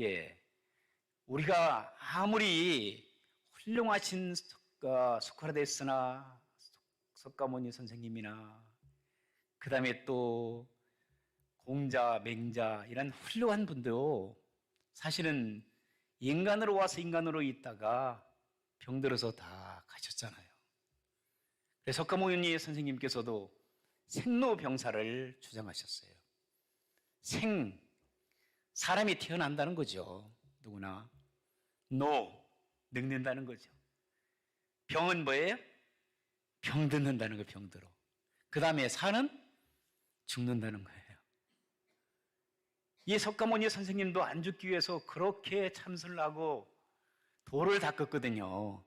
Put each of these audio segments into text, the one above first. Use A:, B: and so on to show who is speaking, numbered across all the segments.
A: 예, 우리가 아무리 훌륭하신 소크라테스나 석가모니 선생님이나 그 다음에 또 공자, 맹자 이런 훌륭한 분도 사실은 인간으로 와서 인간으로 있다가 병들어서 다 가셨잖아요. 그래서 석가모니 선생님께서도 생로병사를 주장하셨어요. 사람이 태어난다는 거죠. 누구나. 늙는다는 거죠. 병은 뭐예요? 병듣는다는 거예요. 병들어. 그 다음에 사는 죽는다는 거예요. 이 석가모니 선생님도 안 죽기 위해서 그렇게 참선을 하고 돌을 닦았거든요.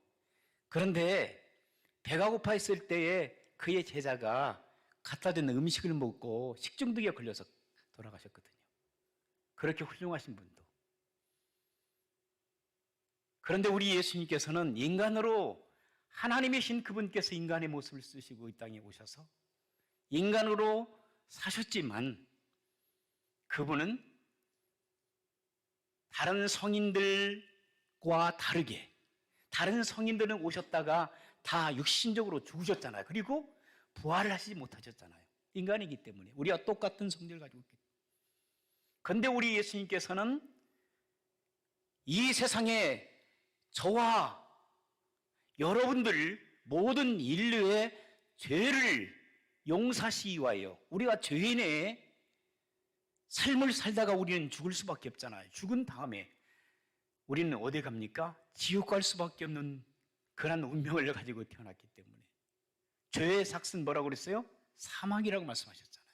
A: 그런데 배가 고파 있을 때에 그의 제자가 갖다 준 음식을 먹고 식중독에 걸려서 돌아가셨거든요. 그렇게 훌륭하신 분도. 그런데 우리 예수님께서는 인간으로 하나님이신 그분께서 인간의 모습을 쓰시고 이 땅에 오셔서 인간으로 사셨지만 그분은 다른 성인들과 다르게 다른 성인들은 오셨다가 다 육신적으로 죽으셨잖아요. 그리고 부활을 하시지 못하셨잖아요. 인간이기 때문에. 우리와 똑같은 성질을 가지고 있기 때문에. 그런데 우리 예수님께서는 이 세상에 저와 여러분들 모든 인류의 죄를 용서하시기 위하여 우리가 죄인의 삶을 살다가 우리는 죽을 수밖에 없잖아요. 죽은 다음에 우리는 어디 갑니까? 지옥 갈 수밖에 없는 그런 운명을 가지고 태어났기 때문에. 죄의 삭은 뭐라고 그랬어요? 사망이라고 말씀하셨잖아요.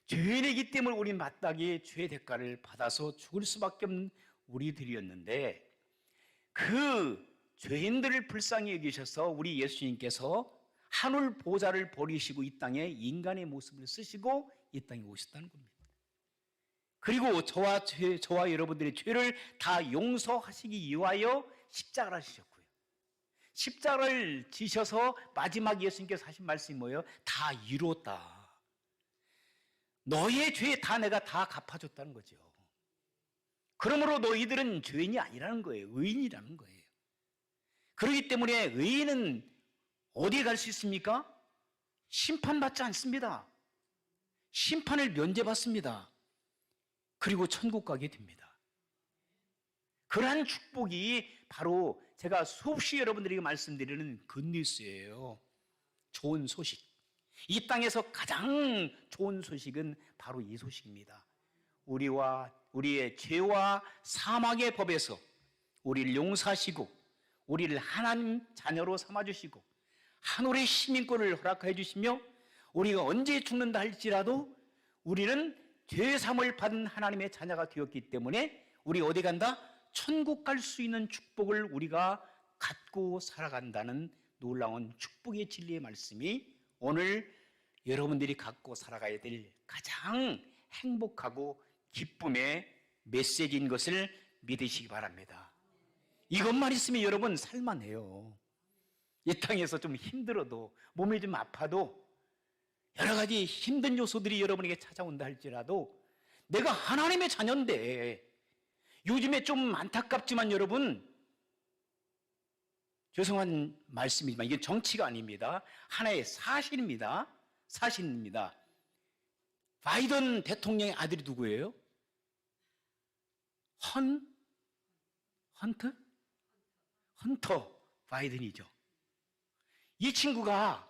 A: 죄인이기 때문에 우리는 마땅히 죄의 대가를 받아서 죽을 수밖에 없는 우리들이었는데 그 죄인들을 불쌍히 여기셔서 우리 예수님께서 하늘 보좌를 버리시고 이 땅에 인간의 모습을 쓰시고 이 땅에 오셨다는 겁니다. 그리고 저와 여러분들의 죄를 다 용서하시기 위하여 십자가를 지셨고요. 십자가를 지셔서 마지막 예수님께서 하신 말씀이 뭐예요? 다 이루었다. 너의 죄 다 내가 다 갚아줬다는 거죠. 그러므로 너희들은 죄인이 아니라는 거예요. 의인이라는 거예요. 그렇기 때문에 의인은 어디에 갈 수 있습니까? 심판받지 않습니다. 심판을 면제받습니다. 그리고 천국 가게 됩니다. 그러한 축복이 바로 제가 수없이 여러분들에게 말씀드리는 굿뉴스예요. 좋은 소식. 이 땅에서 가장 좋은 소식은 바로 이 소식입니다. 우리의 죄와 사망의 법에서 우리를 용서하시고 우리를 하나님 자녀로 삼아주시고 하늘의 시민권을 허락해 주시며 우리가 언제 죽는다 할지라도 우리는 죄사함을 받은 하나님의 자녀가 되었기 때문에 우리 어디 간다? 천국 갈 수 있는 축복을 우리가 갖고 살아간다는 놀라운 축복의 진리의 말씀이 오늘 여러분들이 갖고 살아가야 될 가장 행복하고 기쁨의 메시지인 것을 믿으시기 바랍니다. 이것만 있으면 여러분 살만해요. 이 땅에서 좀 힘들어도 몸이 좀 아파도 여러 가지 힘든 요소들이 여러분에게 찾아온다 할지라도 내가 하나님의 자녀인데 요즘에 좀 안타깝지만 여러분 죄송한 말씀이지만 이게 정치가 아닙니다. 하나의 사실입니다. 사실입니다. 바이든 대통령의 아들이 누구예요? 헌터 바이든이죠. 이 친구가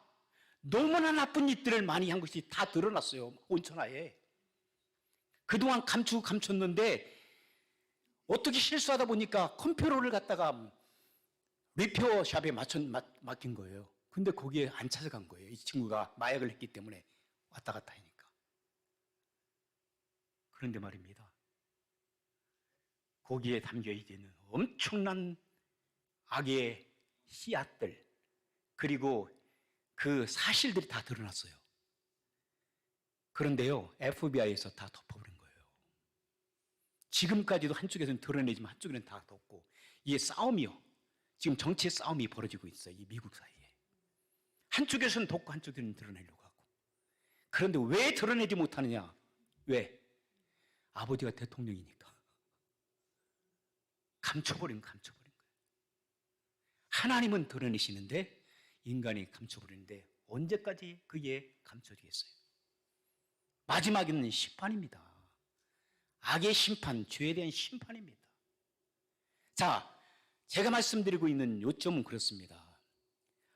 A: 너무나 나쁜 일들을 많이 한 것이 다 드러났어요. 온천하에. 그동안 감췄는데 어떻게 실수하다 보니까 컴퓨터를 갖다가 리페어샵에 맡긴 거예요. 근데 거기에 안 찾아간 거예요. 이 친구가 마약을 했기 때문에 왔다 갔다 하니까. 그런데 말입니다. 거기에 담겨 있는 엄청난 악의 씨앗들 그리고 그 사실들이 다 드러났어요. 그런데요, FBI에서 다 덮어버린 거예요. 지금까지도 한쪽에서는 드러내지만 한쪽에는 다 덮고 이게 싸움이요. 지금 정치의 싸움이 벌어지고 있어요. 이 미국 사이에. 한쪽에서는 덮고 한쪽에서는 드러내려고 하고. 그런데 왜 드러내지 못하느냐? 왜? 아버지가 대통령이니까. 감춰버린 거예요. 하나님은 드러내시는데 인간이 감춰버리는데 언제까지 그게 감춰지겠어요? 마지막에는 심판입니다. 악의 심판, 죄에 대한 심판입니다. 자, 제가 말씀드리고 있는 요점은 그렇습니다.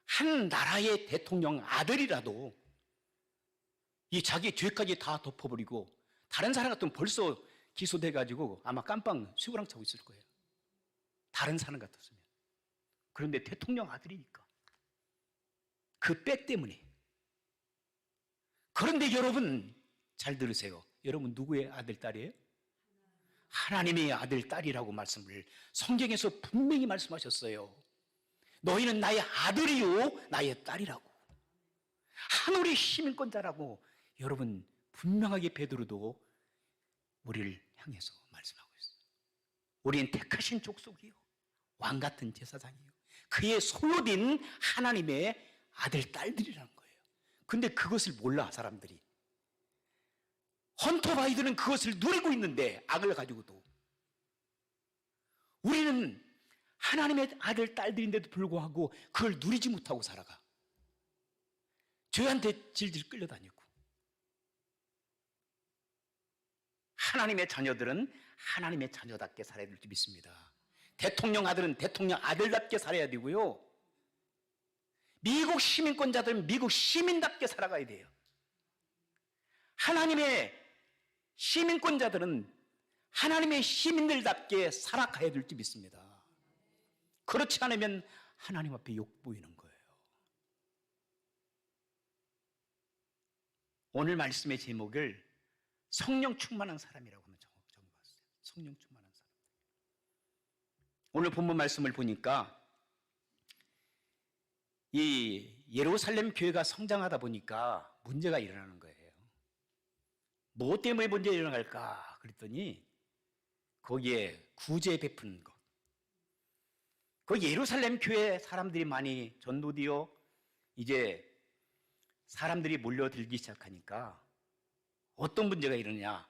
A: 한 나라의 대통령 아들이라도 이 자기 죄까지 다 덮어버리고 다른 사람 같으면 벌써 기소돼가지고 아마 깜빵 쇠고랑 차고 있을 거예요. 다른 사람 같았으면. 그런데 대통령 아들이니까 그 백 때문에. 그런데 여러분 잘 들으세요. 여러분 누구의 아들 딸이에요? 하나님의 아들 딸이라고 말씀을 성경에서 분명히 말씀하셨어요. 너희는 나의 아들이요 나의 딸이라고. 하늘의 시민권자라고 여러분 분명하게 베드로도 우리를 향해서 말씀하고 있어요. 우리는 택하신 족속이요 왕 같은 제사장이요 그의 소유된 하나님의 아들 딸들이라는 거예요. 근데 그것을 몰라 사람들이. 헌터 바이든은 그것을 누리고 있는데 악을 가지고도 우리는 하나님의 아들 딸들인데도 불구하고 그걸 누리지 못하고 살아가. 죄한테 질질 끌려다니고. 하나님의 자녀들은 하나님의 자녀답게 살아야 될 줄 믿습니다. 대통령 아들은 대통령 아들답게 살아야 되고요. 미국 시민권자들은 미국 시민답게 살아가야 돼요. 하나님의 시민권자들은 하나님의 시민들답게 살아가야 될 줄 믿습니다. 그렇지 않으면 하나님 앞에 욕보이는 거예요. 오늘 말씀의 제목을 성령 충만한 사람이라고 한번 적어봤어요. 성령 충만한 사람. 오늘 본문 말씀을 보니까 이 예루살렘 교회가 성장하다 보니까 문제가 일어나는 거예요. 뭐 때문에 문제가 일어날까 그랬더니 거기에 구제 베푸는 것. 그 예루살렘 교회 사람들이 많이 전도되어 이제 사람들이 몰려들기 시작하니까 어떤 문제가 일어나냐.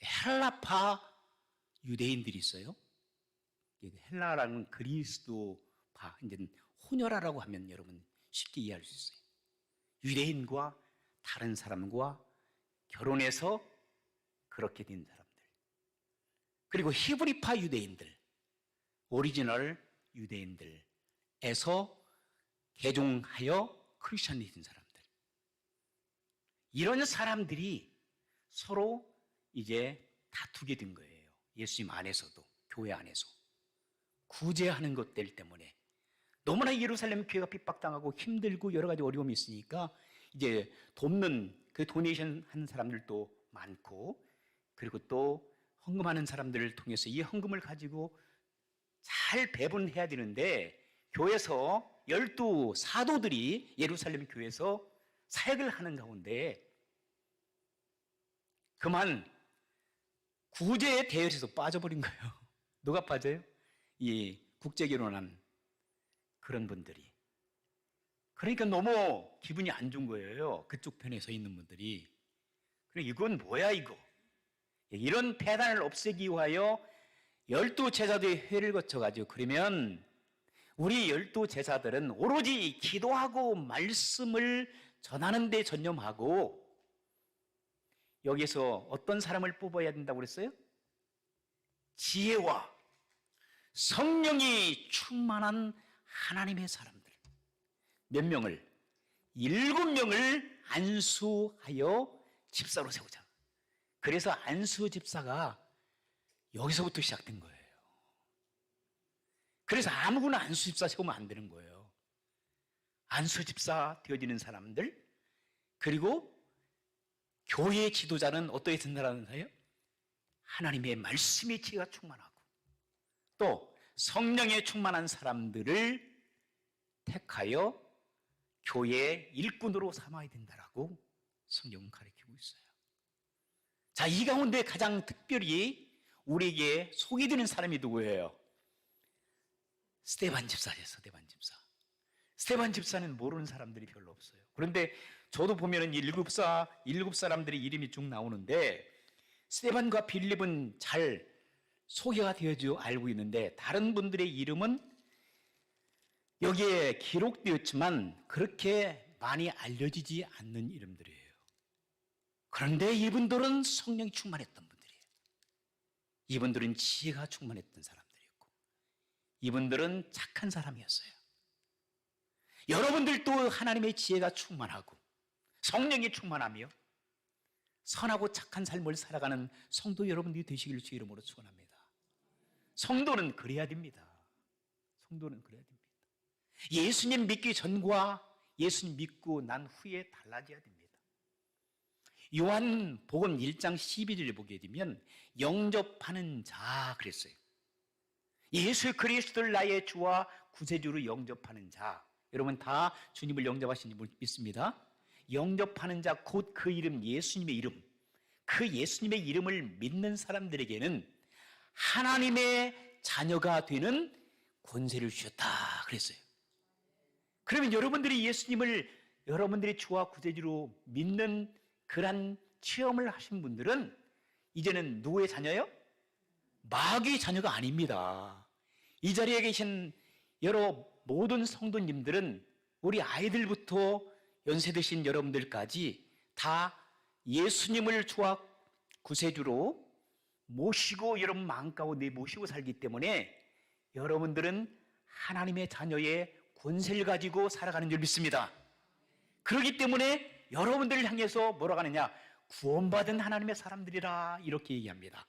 A: 헬라파 유대인들이 있어요. 헬라라는 그리스도파, 이제 혼혈아라고 하면 여러분 쉽게 이해할 수 있어요. 유대인과 다른 사람과 결혼해서 그렇게 된 사람들. 그리고 히브리파 유대인들, 오리지널 유대인들에서 개종하여 크리스천이 된 사람들. 이런 사람들이 서로 이제 다투게 된 거예요. 예수님 안에서도, 교회 안에서. 구제하는 것들 때문에. 너무나 예루살렘 교회가 핍박당하고 힘들고 여러 가지 어려움이 있으니까 이제 돕는 그 도네이션 하는 사람들도 많고, 그리고 또 헌금하는 사람들을 통해서 이 헌금을 가지고 잘 배분해야 되는데, 교회에서 12 사도들이 예루살렘 교회에서 사역을 하는 가운데 그만 구제에 대열에서 빠져버린 거예요. 누가 빠져요? 이 국제결혼한 그런 분들이. 그러니까 너무 기분이 안 좋은 거예요. 그쪽 편에 서 있는 분들이. 그래, 이건 뭐야 이거. 이런 폐단을 없애기 위하여 12 제자들이 회를 거쳐가지고, 그러면 우리 12 제자들은 오로지 기도하고 말씀을 전하는 데 전념하고, 여기서 어떤 사람을 뽑아야 된다고 그랬어요? 지혜와 성령이 충만한 하나님의 사람들. 몇 명을? 7명을 안수하여 집사로 세우자. 그래서 안수 집사가 여기서부터 시작된 거예요. 그래서 아무거나 안수 집사 세우면 안 되는 거예요. 안수 집사 되어지는 사람들, 그리고 교회 지도자는 어떻게 된다는 거예요? 하나님의 말씀의 지혜가 충만하고 또 성령에 충만한 사람들을 택하여 교회의 일꾼으로 삼아야 된다라고 성경은 가르치고 있어요. 자, 이 가운데 가장 특별히 우리에게 소개되는 사람이 누구예요? 스데반 집사예요. 스데반 집사. 스데반 집사는 모르는 사람들이 별로 없어요. 그런데 저도 보면은 일곱 사람들의 이름이 쭉 나오는데, 스데반과 빌립은 잘 소개가 되어져 알고 있는데 다른 분들의 이름은 여기에 기록되었지만 그렇게 많이 알려지지 않는 이름들이에요. 그런데 이분들은 성령이 충만했던 분들이에요. 이분들은 지혜가 충만했던 사람들이었고 이분들은 착한 사람이었어요. 여러분들도 하나님의 지혜가 충만하고 성령이 충만하며 선하고 착한 삶을 살아가는 성도 여러분들이 되시기를 주의 이름으로 축원합니다. 성도는 그래야 됩니다. 성도는 그래야 됩니다. 예수님 믿기 전과 예수님 믿고 난 후에 달라져야 됩니다. 요한복음 1장 12절을 보게 되면 영접하는 자 그랬어요. 예수 그리스도를 나의 주와 구세주로 영접하는 자. 여러분 다 주님을 영접하신 줄 믿습니다. 영접하는 자 곧 그 이름 예수님의 이름, 그 예수님의 이름을 믿는 사람들에게는 하나님의 자녀가 되는 권세를 주셨다 그랬어요. 그러면 여러분들이 예수님을 여러분들의 주와 구세주로 믿는 그런 체험을 하신 분들은 이제는 누구의 자녀예요? 마귀의 자녀가 아닙니다. 이 자리에 계신 여러 모든 성도님들은 우리 아이들부터 연세 드신 여러분들까지 다 예수님을 주와 구세주로 모시고 여러분 마음 가운데 모시고 살기 때문에 여러분들은 하나님의 자녀의 권세를 가지고 살아가는 줄 믿습니다. 그렇기 때문에 여러분들을 향해서 뭐라고 하느냐? 구원받은 하나님의 사람들이라 이렇게 얘기합니다.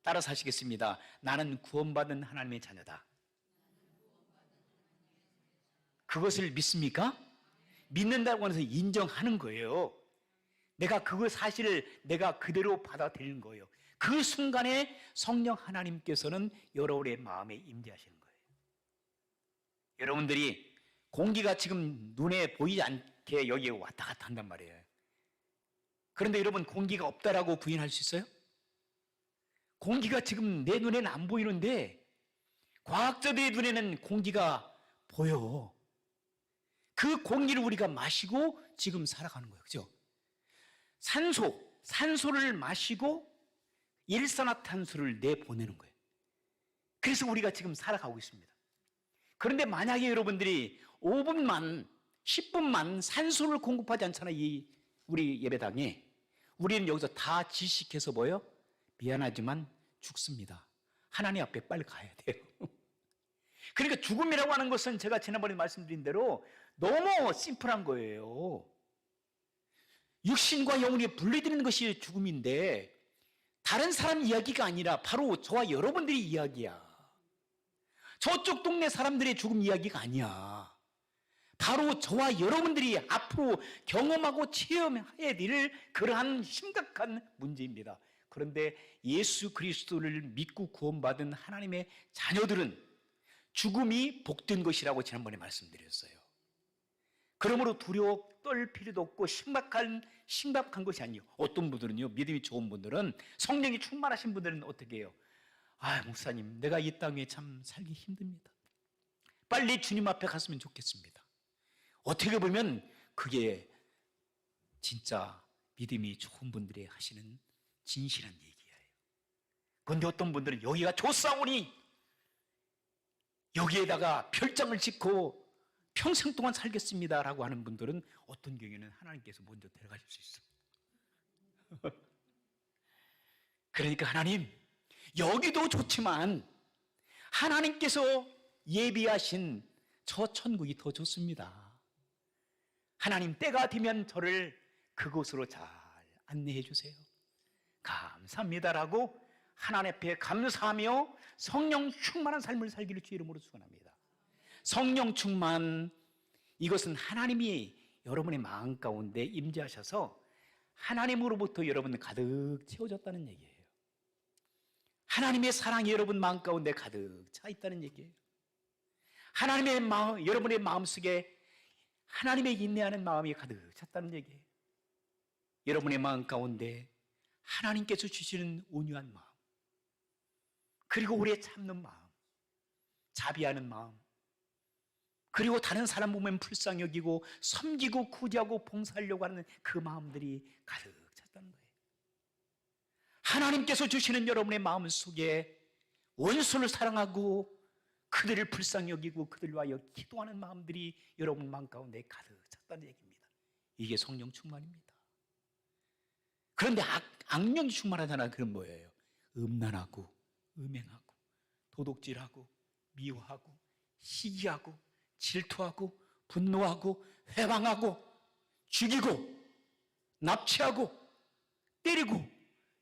A: 따라서 하시겠습니다. 나는 구원받은 하나님의 자녀다. 그것을 믿습니까? 믿는다고 해서 인정하는 거예요. 내가 그 사실을 내가 그대로 받아들이는 거예요. 그 순간에 성령 하나님께서는 여러분의 마음에 임재하시는 거예요. 여러분들이 공기가 지금 눈에 보이지 않게 여기에 왔다 갔다 한단 말이에요. 그런데 여러분 공기가 없다라고 부인할 수 있어요? 공기가 지금 내 눈에는 안 보이는데 과학자들의 눈에는 공기가 보여. 그 공기를 우리가 마시고 지금 살아가는 거예요. 그죠? 산소를 마시고 일산화탄소를 내보내는 거예요. 그래서 우리가 지금 살아가고 있습니다. 그런데 만약에 여러분들이 5분만, 10분만 산소를 공급하지 않잖아요. 우리 예배당에. 우리는 여기서 다 질식해서 뭐예요? 미안하지만 죽습니다. 하나님 앞에 빨리 가야 돼요. 그러니까 죽음이라고 하는 것은 제가 지난번에 말씀드린 대로 너무 심플한 거예요. 육신과 영혼이 분리되는 것이 죽음인데 다른 사람 이야기가 아니라 바로 저와 여러분들의 이야기야. 저쪽 동네 사람들의 죽음 이야기가 아니야. 바로 저와 여러분들이 앞으로 경험하고 체험해야 될 그러한 심각한 문제입니다. 그런데 예수 그리스도를 믿고 구원받은 하나님의 자녀들은 죽음이 복된 것이라고 지난번에 말씀드렸어요. 그러므로 두려워 떨 필요도 없고 심각한 것이 아니에요. 어떤 분들은요, 믿음이 좋은 분들은, 성령이 충만하신 분들은 어떻게 해요? 아, 목사님, 내가 이 땅에 참 살기 힘듭니다. 빨리 주님 앞에 갔으면 좋겠습니다. 어떻게 보면 그게 진짜 믿음이 좋은 분들이 하시는 진실한 얘기예요. 그런데 어떤 분들은 여기가 좋사오니 여기에다가 별장을 짓고 평생 동안 살겠습니다라고 하는 분들은 어떤 경우에는 하나님께서 먼저 데려가실 수 있어요. 그러니까 하나님, 여기도 좋지만 하나님께서 예비하신 저 천국이 더 좋습니다. 하나님, 때가 되면 저를 그곳으로 잘 안내해 주세요. 감사합니다라고 하나님 앞에 감사하며 성령 충만한 삶을 살기를 주의 이름으로 축원합니다. 성령 충만, 이것은 하나님이 여러분의 마음 가운데 임재하셔서 하나님으로부터 여러분 가득 채워졌다는 얘기예요. 하나님의 사랑이 여러분 마음 가운데 가득 차 있다는 얘기예요. 하나님의 마음, 여러분의 마음속에 하나님의 인내하는 마음이 가득 찼다는 얘기예요. 여러분의 마음 가운데 하나님께서 주시는 온유한 마음, 그리고 오래 참는 마음, 자비하는 마음, 그리고 다른 사람 보면 불쌍히 여기고 섬기고 구제하고 봉사하려고 하는 그 마음들이 가득 찼다는 거예요. 하나님께서 주시는 여러분의 마음 속에 원수를 사랑하고 그들을 불쌍히 여기고 그들을 위하여 기도하는 마음들이 여러분 마음 가운데 가득 찼다는 얘기입니다. 이게 성령 충만입니다. 그런데 악령이 충만하잖아요. 그건 뭐예요? 음란하고 음행하고 도둑질하고 미워하고 시기하고 질투하고 분노하고 회방하고 죽이고 납치하고 때리고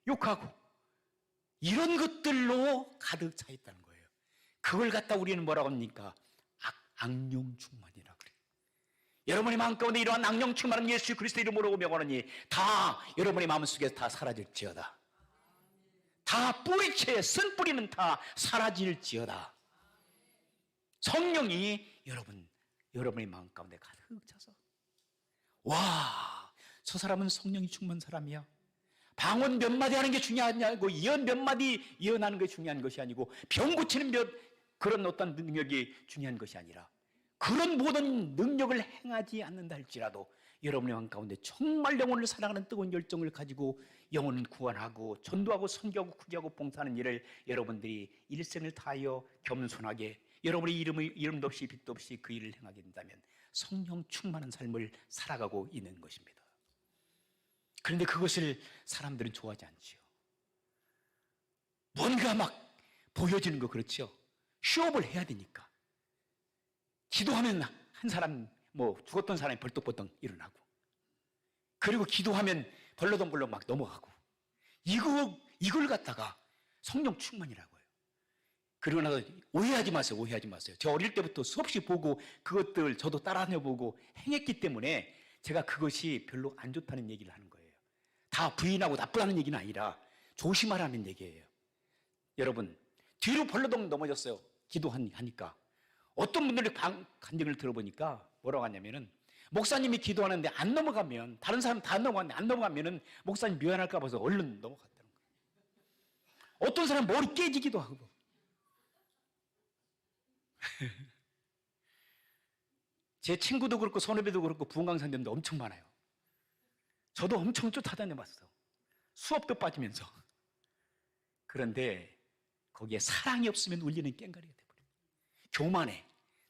A: 욕하고 이런 것들로 가득 차 있다는 거예요. 그걸 갖다 우리는 뭐라고 합니까? 악령 충만이라 그래요. 여러분의 마음 가운데 이러한 악령 충만한 예수 그리스도 이름으로 명하노니 다 여러분의 마음속에서 다 사라질지어다. 다 뿌리채 쓴 뿌리는 다 사라질지어다. 성령이 여러분의 마음 가운데 가득 차서 와, 저 사람은 성령이 충만한 사람이야. 방언 몇 마디 하는 게 중요하냐고, 예언 몇 마디 예언하는 게 중요한 것이 아니고, 병 고치는 그런 어떤 능력이 중요한 것이 아니라, 그런 모든 능력을 행하지 않는다 할지라도 여러분의 마음 가운데 정말 영혼을 사랑하는 뜨거운 열정을 가지고 영혼을 구원하고 전도하고 선교하고 구제하고 봉사하는 일을 여러분들이 일생을 다하여 겸손하게 여러분의 이름도 없이 빛도 없이 그 일을 행하게 된다면 성령 충만한 삶을 살아가고 있는 것입니다. 그런데 그것을 사람들은 좋아하지 않지요. 뭔가 막 보여지는 거 그렇죠. 쇼업을 해야 되니까. 기도하면 한 사람, 죽었던 사람이 벌떡벌떡 일어나고, 그리고 기도하면 벌러덩벌러 막 넘어가고, 이걸 갖다가 성령 충만이라고 해요. 그리고 나서 오해하지 마세요. 저 어릴 때부터 수없이 보고 그것들 저도 따라다녀보고 행했기 때문에 제가 그것이 별로 안 좋다는 얘기를 하는 거예요. 다 부인하고 나쁘다는 얘기는 아니라 조심하라는 얘기예요. 여러분, 뒤로 벌러덩 넘어졌어요. 기도하니까. 어떤 분들의 간증을 들어보니까 뭐라고 하냐면은, 목사님이 기도하는데 안 넘어가면, 다른 사람 다 넘어갔는데 안 넘어가면은 목사님 미안할까 봐서 얼른 넘어갔다는 거예요. 어떤 사람은 머리 깨지기도 하고. 제 친구도 그렇고 선후배도 그렇고 부흥강사님도 엄청 많아요. 저도 엄청 쫓아다녀봤어. 수업도 빠지면서. 그런데 거기에 사랑이 없으면 울리는 깽가리가 돼버려요. 교만해.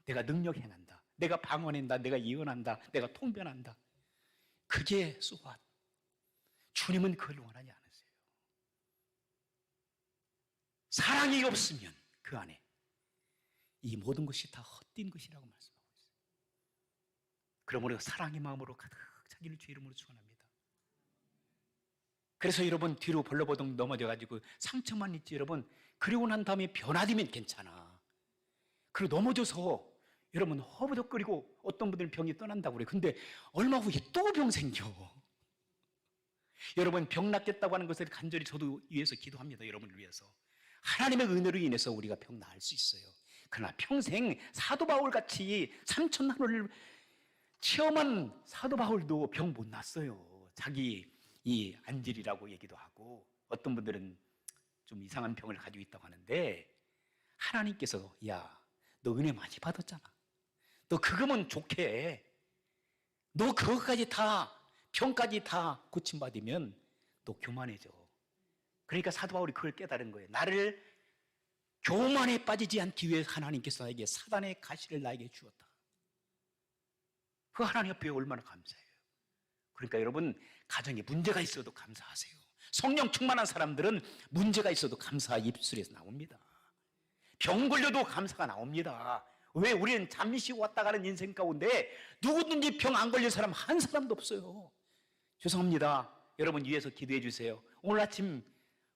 A: 내가 능력 행한다. 내가 방언한다. 내가 예언한다. 내가 통변한다. 그게 소환. 주님은 그걸 원하지 않으세요. 사랑이 없으면 그 안에 이 모든 것이 다 헛된 것이라고 말씀하고 있어요. 그러므로 사랑의 마음으로 가득 차기를 주 이름으로 축원합니다. 그래서 여러분 뒤로 벌러버덩 넘어져가지고 상처만 있지 여러분, 그리고 난 다음에 변화되면 괜찮아. 그리고 넘어져서 여러분 허부덕거리고 어떤 분들은 병이 떠난다고 그래요. 근데 얼마 후에 또 병 생겨. 여러분 병 낫겠다고 하는 것을 간절히 저도 위해서 기도합니다. 여러분을 위해서. 하나님의 은혜로 인해서 우리가 병 나을 수 있어요. 그러나 평생 사도 바울 같이 3,000나노를 체험한 사도 바울도 병 못 났어요. 자기 이 안질이라고 얘기도 하고, 어떤 분들은 좀 이상한 병을 가지고 있다고 하는데, 하나님께서 야, 너 은혜 많이 받았잖아. 너 그거면 좋게. 너 그것까지 다, 병까지 다 고침받으면 너 교만해져. 그러니까 사도 바울이 그걸 깨달은 거예요. 나를 교만에 빠지지 않기 위해 하나님께서 나에게 사단의 가시를 나에게 주었다. 그 하나님 앞에 얼마나 감사해요. 그러니까 여러분, 가정에 문제가 있어도 감사하세요. 성령 충만한 사람들은 문제가 있어도 감사 입술에서 나옵니다. 병 걸려도 감사가 나옵니다. 왜? 우리는 잠시 왔다 가는 인생 가운데 누구든지 병 안 걸린 사람 한 사람도 없어요. 죄송합니다. 여러분 위해서 기도해 주세요. 오늘 아침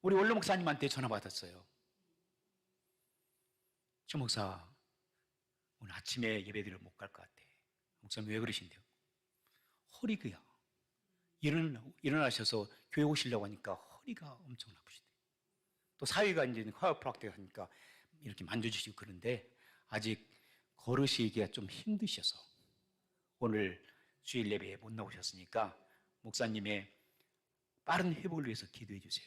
A: 우리 원로 목사님한테 전화 받았어요. 조 목사, 오늘 아침에 예배드리러 못 갈 것 같아. 목사님 왜 그러신대요? 허리가요. 일어나셔서 교회 오시려고 하니까 허리가 엄청 아프시대요. 또 사위가 이제 화요프락대 하니까 이렇게 만져주시고 그런데 아직 걸으시기가 좀 힘드셔서 오늘 주일 예배에 못 나오셨으니까 목사님의 빠른 회복을 위해서 기도해 주세요.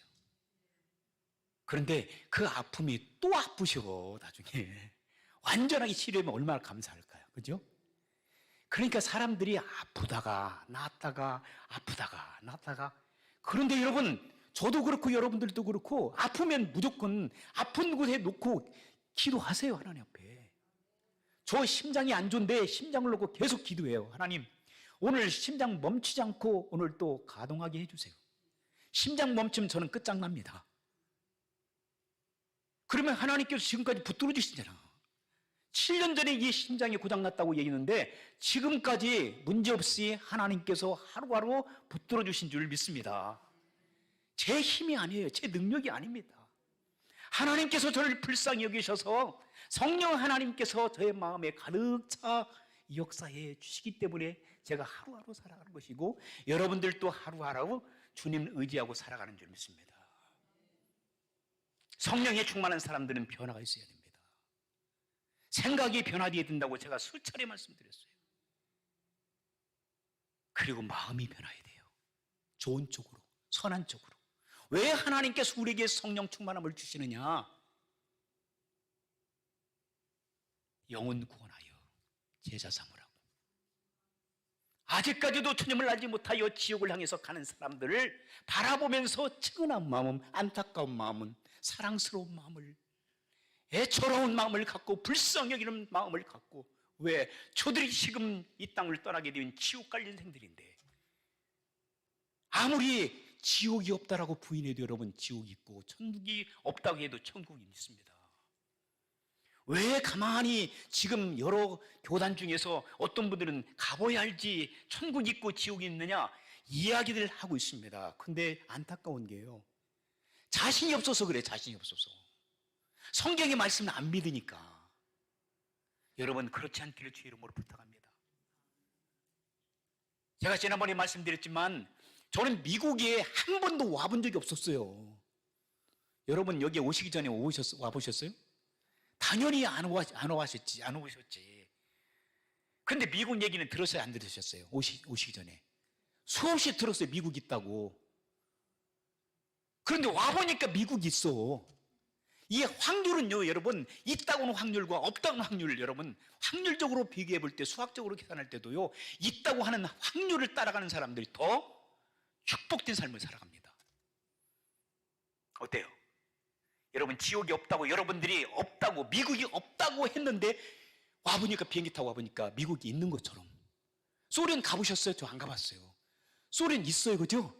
A: 그런데 그 아픔이 또 아프셔. 나중에 완전하게 치료하면 얼마나 감사할까요? 그죠? 그러니까 사람들이 아프다가 낫다가 아프다가 낫다가, 그런데 여러분 저도 그렇고 여러분들도 그렇고 아프면 무조건 아픈 곳에 놓고 기도하세요. 하나님 앞에. 저 심장이 안 좋은데 심장을 놓고 계속 기도해요. 하나님, 오늘 심장 멈추지 않고 오늘 또 가동하게 해주세요. 심장 멈추면 저는 끝장납니다. 그러면 하나님께서 지금까지 붙들어 주시잖아. 7년 전에 이 심장이 고장났다고 얘기했는데 지금까지 문제없이 하나님께서 하루하루 붙들어 주신 줄 믿습니다. 제 힘이 아니에요. 제 능력이 아닙니다. 하나님께서 저를 불쌍히 여기셔서 성령 하나님께서 저의 마음에 가득 차 역사해 주시기 때문에 제가 하루하루 살아가는 것이고 여러분들도 하루하루 주님 의지하고 살아가는 줄 믿습니다. 성령에 충만한 사람들은 변화가 있어야 됩니다. 생각이 변화되어야 된다고 제가 수차례 말씀드렸어요. 그리고 마음이 변화해야 돼요. 좋은 쪽으로, 선한 쪽으로. 왜 하나님께서 우리에게 성령 충만함을 주시느냐? 영혼 구원하여 제자 삼으라고. 아직까지도 주님을 알지 못하여 지옥을 향해서 가는 사람들을 바라보면서 측은한 마음, 안타까운 마음은 사랑스러운 마음을, 애처로운 마음을 갖고 불쌍히 여기는 마음을 갖고. 왜? 저들이 지금 이 땅을 떠나게 된 지옥 갈 인생들인데 아무리 지옥이 없다라고 부인해도 여러분 지옥이 있고 천국이 없다고 해도 천국이 있습니다. 왜 가만히 지금 여러 교단 중에서 어떤 분들은 가봐야 알지 천국이 있고 지옥이 있느냐 이야기들 하고 있습니다. 근데 안타까운 게요, 자신이 없어서 그래. 자신이 없어서 성경의 말씀을 안 믿으니까. 여러분 그렇지 않기를 주의 이름으로 부탁합니다. 제가 지난번에 말씀드렸지만 저는 미국에 한 번도 와본 적이 없었어요. 여러분 여기 오시기 전에 와보셨어요? 당연히 안 오셨지. 근데 미국 얘기는 들었어요, 안 들으셨어요? 오시기 전에 수없이 들었어요. 미국 있다고. 그런데 와보니까 미국이 있어. 이 확률은요, 여러분, 있다고는 확률과 없다고는 확률, 여러분, 확률적으로 비교해 볼 때, 수학적으로 계산할 때도요, 있다고 하는 확률을 따라가는 사람들이 더 축복된 삶을 살아갑니다. 어때요? 여러분, 지옥이 없다고, 여러분들이 없다고, 미국이 없다고 했는데 와보니까, 비행기 타고 와보니까 미국이 있는 것처럼. 소련 가보셨어요? 저 안 가봤어요. 소련 있어요, 그죠?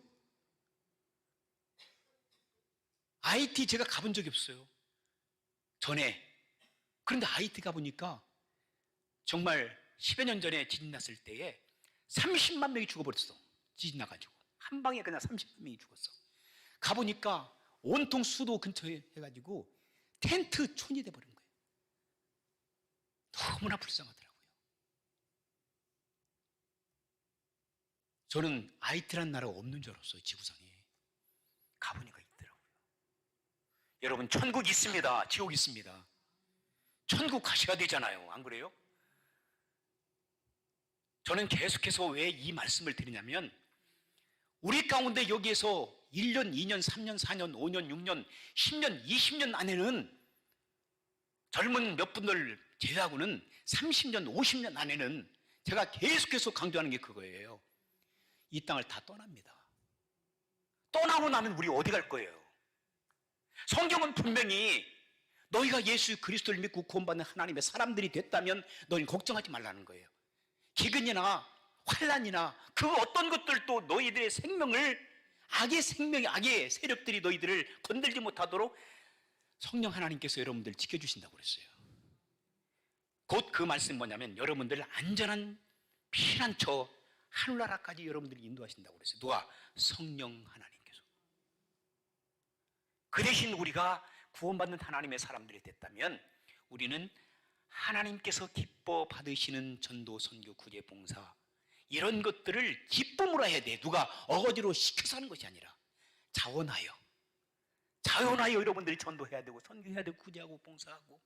A: IT 제가 가본 적이 없어요, 전에. 그런데 IT 가보니까 정말 10여 년 전에 지진 났을 때에 30만 명이 죽어버렸어. 지진 나가지고 한 방에 그냥 30만 명이 죽었어. 가보니까 온통 수도 근처에 해가지고 텐트촌이 돼버린 거예요. 너무나 불쌍하더라고요. 저는 IT란 나라가 없는 줄 알았어요, 지구상에. 가보니까 있더라고요. 여러분, 천국 있습니다. 지옥 있습니다. 천국 가셔야 되잖아요, 안 그래요? 저는 계속해서 왜 이 말씀을 드리냐면, 우리 가운데 여기에서 1년, 2년, 3년, 4년, 5년, 6년, 10년, 20년 안에는, 젊은 몇 분들 제외하고는 30년, 50년 안에는 제가 계속해서 강조하는 게 그거예요. 이 땅을 다 떠납니다. 떠나고 나면 우리 어디 갈 거예요? 성경은 분명히 너희가 예수 그리스도를 믿고 구원받는 하나님의 사람들이 됐다면 너희는 걱정하지 말라는 거예요. 기근이나 환란이나 그 어떤 것들도 너희들의 생명을, 악의 세력들이 너희들을 건들지 못하도록 성령 하나님께서 여러분들을 지켜주신다고 그랬어요. 곧 그 말씀이 뭐냐면 여러분들을 안전한 피난처 하늘나라까지 여러분들을 인도하신다고 그랬어요. 누가? 성령 하나님께서. 그 대신 우리가 구원받는 하나님의 사람들이 됐다면 우리는 하나님께서 기뻐 받으시는 전도, 선교, 구제, 봉사, 이런 것들을 기쁨으로 해야 돼. 누가 어거지로 시켜서 하는 것이 아니라 자원하여 여러분들이 전도해야 되고 선교해야 되고 구제하고 봉사하고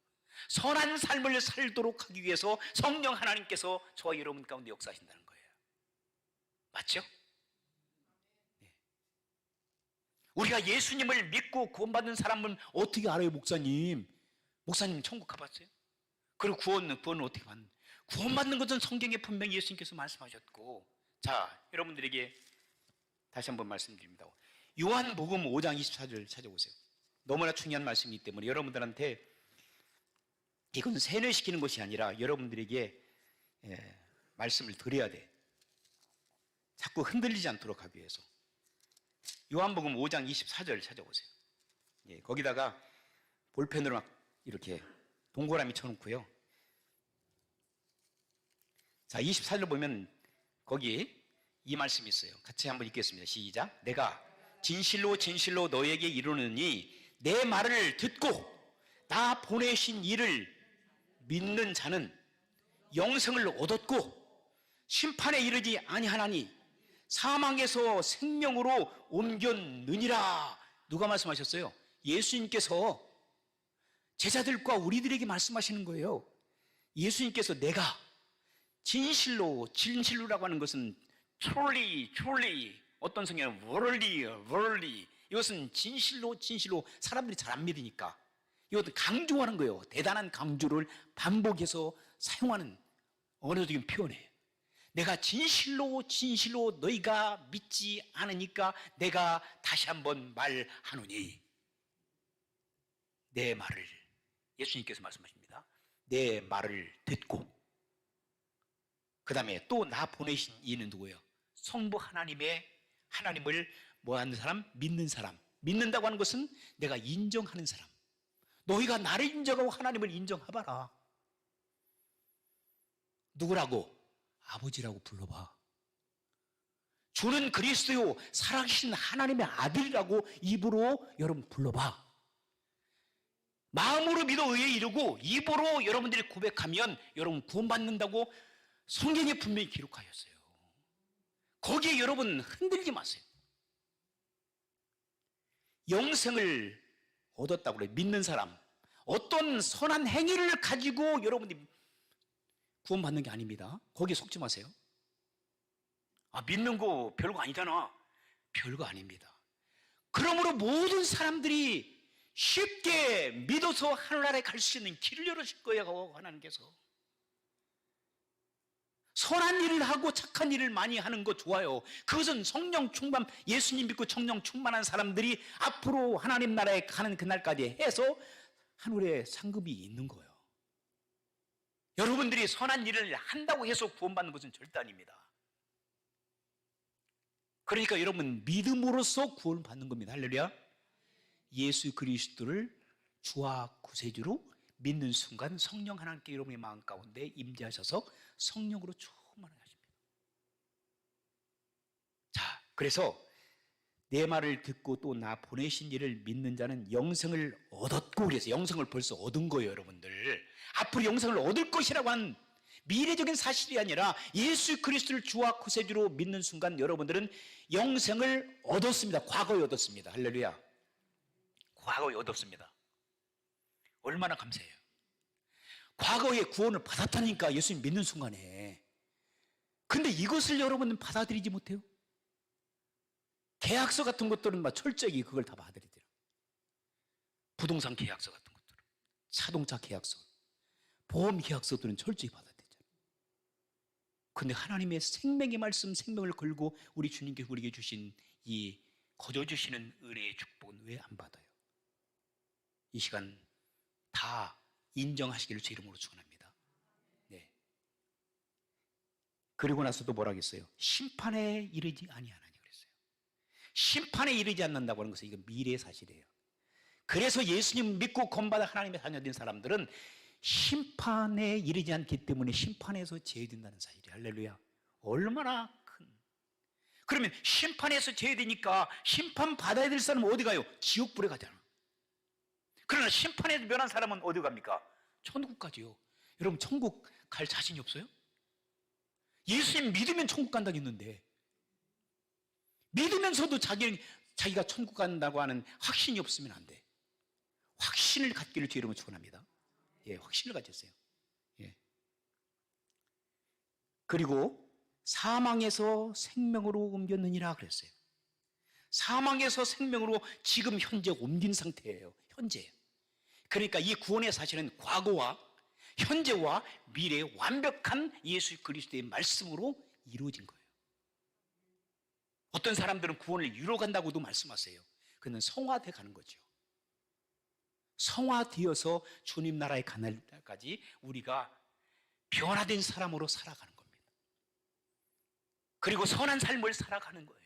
A: 선한 삶을 살도록 하기 위해서 성령 하나님께서 저와 여러분 가운데 역사하신다는 거예요. 맞죠? 네. 우리가 예수님을 믿고 구원받는 사람은 어떻게 알아요, 목사님? 목사님 천국 가봤어요? 그리고 구원은 어떻게 받는? 구원받는 것은 성경에 분명히 예수님께서 말씀하셨고, 자, 여러분들에게 다시 한번 말씀드립니다. 요한복음 5장 24절 찾아보세요. 너무나 중요한 말씀이기 때문에 여러분들한테 이건 세뇌시키는 것이 아니라 여러분들에게 말씀을 드려야 돼. 자꾸 흔들리지 않도록 하기 위해서. 요한복음 5장 24절 찾아보세요. 거기다가 볼펜으로 막 이렇게 동그라미 쳐놓고요. 자, 24절 보면 거기 이 말씀이 있어요. 같이 한번 읽겠습니다. 시작. 내가 진실로 진실로 너에게 이르노니 내 말을 듣고 나 보내신 이를 믿는 자는 영생을 얻었고 심판에 이르지 아니하나니 사망에서 생명으로 옮겼느니라. 누가 말씀하셨어요? 예수님께서 제자들과 우리들에게 말씀하시는 거예요. 예수님께서 내가 진실로, 진실로라고 하는 것은 truly, 어떤 성경은 worldly, 이것은 진실로, 사람들이 잘 안 믿으니까 이것도 강조하는 거예요. 대단한 강조를 반복해서 사용하는 언어적인 표현이에요. 내가 진실로 너희가 믿지 않으니까 내가 다시 한번 말하노니 내 말을, 예수님께서 말씀하십니다. 내 말을 듣고 그 다음에 또 나 보내신 이는 누구예요? 성부 하나님을 뭐 하는 사람? 믿는 사람. 믿는다고 하는 것은 내가 인정하는 사람. 너희가 나를 인정하고 하나님을 인정해봐라. 누구라고? 아버지라고 불러봐. 주는 그리스도요 살아계신 하나님의 아들이라고 입으로 여러분 불러봐. 마음으로 믿어 의에 이르고 입으로 여러분들이 고백하면 여러분 구원받는다고 성경에 분명히 기록하였어요. 거기에 여러분 흔들지 마세요. 영생을 얻었다고 그래요. 믿는 사람. 어떤 선한 행위를 가지고 여러분들이 구원받는 게 아닙니다. 거기에 속지 마세요. 아, 믿는 거 별거 아니잖아. 별거 아닙니다. 그러므로 모든 사람들이 쉽게 믿어서 하늘나라에 갈 수 있는 길을 열어줄 거예요. 하나님께서. 선한 일을 하고 착한 일을 많이 하는 거 좋아요. 그것은 성령 충만, 예수님 믿고 성령 충만한 사람들이 앞으로 하나님 나라에 가는 그날까지 해서 하늘에 상급이 있는 거예요. 여러분들이 선한 일을 한다고 해서 구원받는 것은 절대 아닙니다. 그러니까 여러분 믿음으로써 구원을 받는 겁니다. 할렐루야. 예수 그리스도를 주와 구세주로 믿는 순간 성령 하나님께 여러분의 마음 가운데 임재하셔서 성령으로 충만하게 하십니다. 자, 그래서 내 말을 듣고 또 나 보내신 이를 믿는 자는 영생을 얻었고, 그래서 영생을 벌써 얻은 거예요. 여러분들 앞으로 영생을 얻을 것이라고 하는 미래적인 사실이 아니라 예수 그리스도를 주와 구세주로 믿는 순간 여러분들은 영생을 얻었습니다. 과거에 얻었습니다. 할렐루야. 과거에 얻었습니다. 얼마나 감사해요. 과거에 구원을 받았다니까, 예수님 믿는 순간에. 근데 이것을 여러분은 받아들이지 못해요. 계약서 같은 것들은 막 철저히 그걸 다 받아들이더라. 부동산 계약서 같은 것들은, 자동차 계약서, 보험 계약서들은 철저히 받아들이잖아요. 근데 하나님의 생명의 말씀, 생명을 걸고 우리 주님께서 우리에게 주신 이 거저 주시는 은혜의 축복은 왜 안 받아요? 이 시간 다 인정하시기를 주 이름으로 축원합니다. 네. 그리고 나서도 뭐라 했어요? 심판에 이르지 아니하나니 그랬어요. 심판에 이르지 않는다고 하는 것은 이건 미래의 사실이에요. 그래서 예수님 믿고 건받아 하나님의 자녀된 사람들은 심판에 이르지 않기 때문에 심판에서 제외된다는 사실이에요. 할렐루야. 얼마나 큰. 그러면 심판에서 제외되니까 심판 받아야 될 사람은 어디 가요? 지옥불에 가잖아. 그러나 심판에서 면한 사람은 어디 갑니까? 천국 가지요. 여러분 천국 갈 자신이 없어요? 예수님 믿으면 천국 간다고 했는데 믿으면서도 자기가 천국 간다고 하는 확신이 없으면 안 돼. 확신을 갖기를 주 이름으로 축원합니다. 예, 확신을 가졌어요. 예. 그리고 사망에서 생명으로 옮겼느니라 그랬어요. 사망에서 생명으로 지금 현재 옮긴 상태예요. 현재. 그러니까 이 구원의 사실은 과거와 현재와 미래의 완벽한 예수 그리스도의 말씀으로 이루어진 거예요. 어떤 사람들은 구원을 이루어 간다고도 말씀하세요. 그는 성화돼 가는 거죠. 성화되어서 주님 나라에 가는 때까지 우리가 변화된 사람으로 살아가는 겁니다. 그리고 선한 삶을 살아가는 거예요.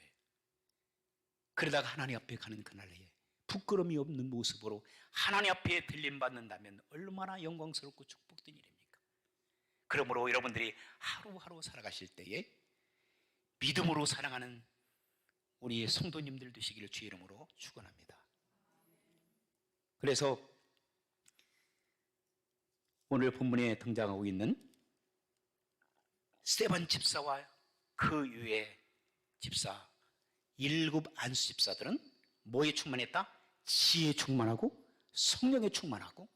A: 그러다가 하나님 앞에 가는 그날에 부끄러움이 없는 모습으로 하나님 앞에 들림받는다면 얼마나 영광스럽고 축복된 일입니까? 그러므로 여러분들이 하루하루 살아가실 때에 믿음으로 사랑하는 우리 성도님들 되시기를 주의 이름으로 축원합니다. 그래서 오늘 본문에 등장하고 있는 스데반 집사와 그 위에 집사 7 안수 집사들은 뭐에 충만했다? 지혜에 충만하고 성령에 충만하고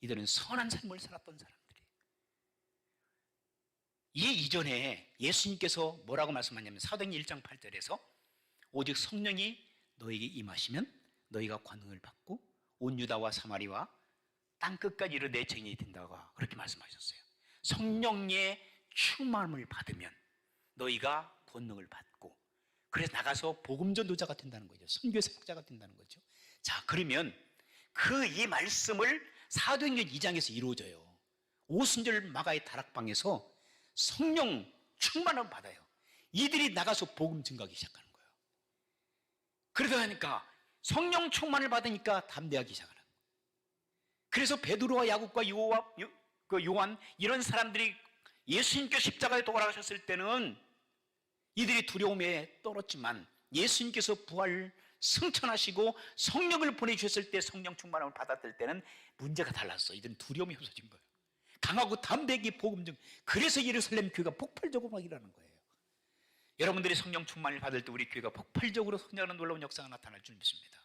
A: 이들은 선한 삶을 살았던 사람들이에요. 이 이전에 예수님께서 뭐라고 말씀하냐면 사도행전 1장 8절에서 오직 성령이 너에게 임하시면 너희가 권능을 받고 온 유다와 사마리와 땅끝까지 이르러 내 증인이 된다고 그렇게 말씀하셨어요. 성령의 충만함을 받으면 너희가 권능을 받고 그래서 나가서 복음 전도자가 된다는 거죠. 선교 사역자가 된다는 거죠. 자, 그러면 그 이 말씀을 사도행전 2장에서 이루어져요. 오순절 마가의 다락방에서 성령 충만함을 받아요. 이들이 나가서 복음 증거하기 시작하는 거예요. 그러다 보니까 성령 충만을 받으니까 담대하기 시작하는 거예요. 그래서 베드로와 야곱과 요한 이런 사람들이 예수님께 십자가에 돌아가셨을 때는 이들이 두려움에 떨었지만 예수님께서 부활 승천하시고 성령을 보내주셨을 때 성령 충만함을 받았을 때는 문제가 달랐어. 이들은 두려움이 없어진 거예요. 강하고 담대하게 복음 중 그래서 예루살렘 교회가 폭발적으로 막 일어나는 거예요. 여러분들이 성령 충만을 받을 때 우리 교회가 폭발적으로 성장하는 놀라운 역사가 나타날 줄 믿습니다.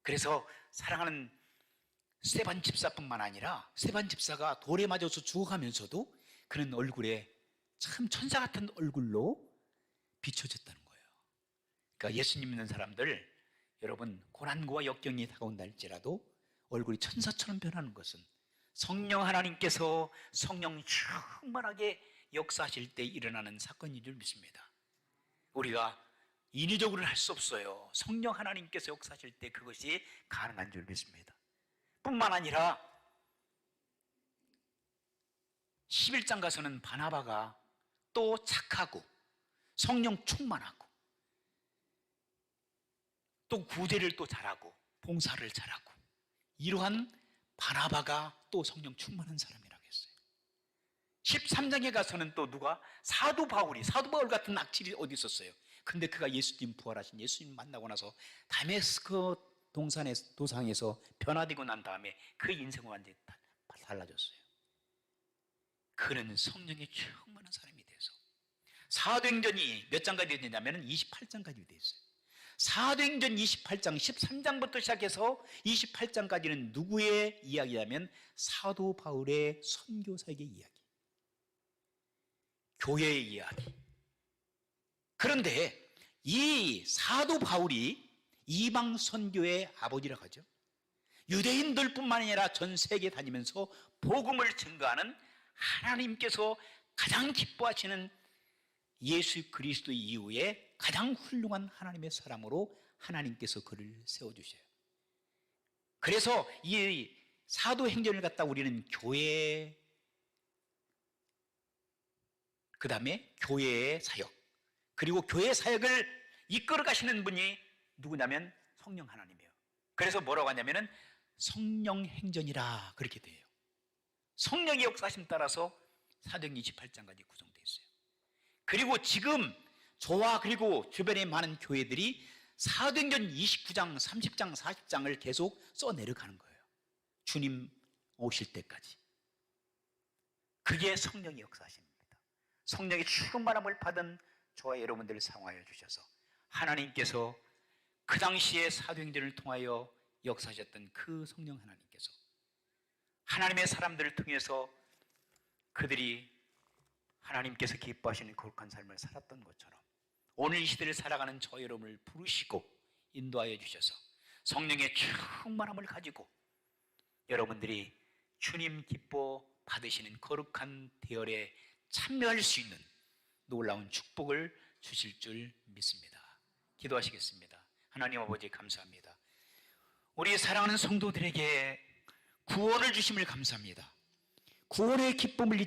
A: 그래서 사랑하는 스데반 집사뿐만 아니라 스데반 집사가 돌에 맞아서 죽어가면서도 그는 얼굴에 참 천사 같은 얼굴로 비춰졌다는 거예요. 그러니까 예수님 믿는 사람들 여러분 고난과 역경이 다가온다 할지라도 얼굴이 천사처럼 변하는 것은 성령 하나님께서 성령 충만하게 역사하실 때 일어나는 사건인 줄 믿습니다. 우리가 인위적으로는 할 수 없어요. 성령 하나님께서 역사하실 때 그것이 가능한 줄 믿습니다. 뿐만 아니라 11장 가서는 바나바가 또 착하고 성령 충만하고 또 구제를 또 잘하고 봉사를 잘하고 이러한 바나바가 또 성령 충만한 사람이라고 했어요. 13장에 가서는 또 누가? 사도 바울 같은 악질이 어디 있었어요. 근데 그가 예수님 부활하신 예수님 만나고 나서 다메스크 도상에서 변화되고 난 다음에 그 인생은 완전히 달라졌어요. 그는 성령에 충만한 사람이 돼서 사도행전이 몇 장까지 되냐면 28장까지 되어 있어요. 사도행전 28장 13장부터 시작해서 28장까지는 누구의 이야기냐면 사도 바울의 선교사역의 이야기, 교회의 이야기. 그런데 이 사도 바울이 이방 선교의 아버지라고 하죠. 유대인들뿐만 아니라 전 세계 다니면서 복음을 증거하는 하나님께서 가장 기뻐하시는 예수 그리스도 이후에 가장 훌륭한 하나님의 사람으로 하나님께서 그를 세워주셔요. 그래서 이 사도행전을 갖다 우리는 교회, 그 다음에 교회의 사역, 그리고 교회 사역을 이끌어 가시는 분이 누구냐면 성령 하나님이에요. 그래서 뭐라고 하냐면은 성령 행전이라 그렇게 돼요. 성령의 역사심 따라서 사도행전 28장까지 구성되어 있어요. 그리고 지금 저와 그리고 주변의 많은 교회들이 사도행전 29장, 30장, 40장을 계속 써내려가는 거예요. 주님 오실 때까지. 그게 성령의 역사심입니다. 성령의 충만함을 받은 저와 여러분들을 사용하여 주셔서 하나님께서 그 당시에 사도행전을 통하여 역사하셨던 그 성령 하나님께서 하나님의 사람들을 통해서 그들이 하나님께서 기뻐하시는 거룩한 삶을 살았던 것처럼 오늘 이 시대를 살아가는 저 여러분을 부르시고 인도하여 주셔서 성령의 충만함을 가지고 여러분들이 주님 기뻐 받으시는 거룩한 대열에 참여할 수 있는 놀라운 축복을 주실 줄 믿습니다. 기도하시겠습니다. 하나님 아버지 감사합니다. 우리 사랑하는 성도들에게 구원을 주심을 감사합니다. 구원의 기쁨을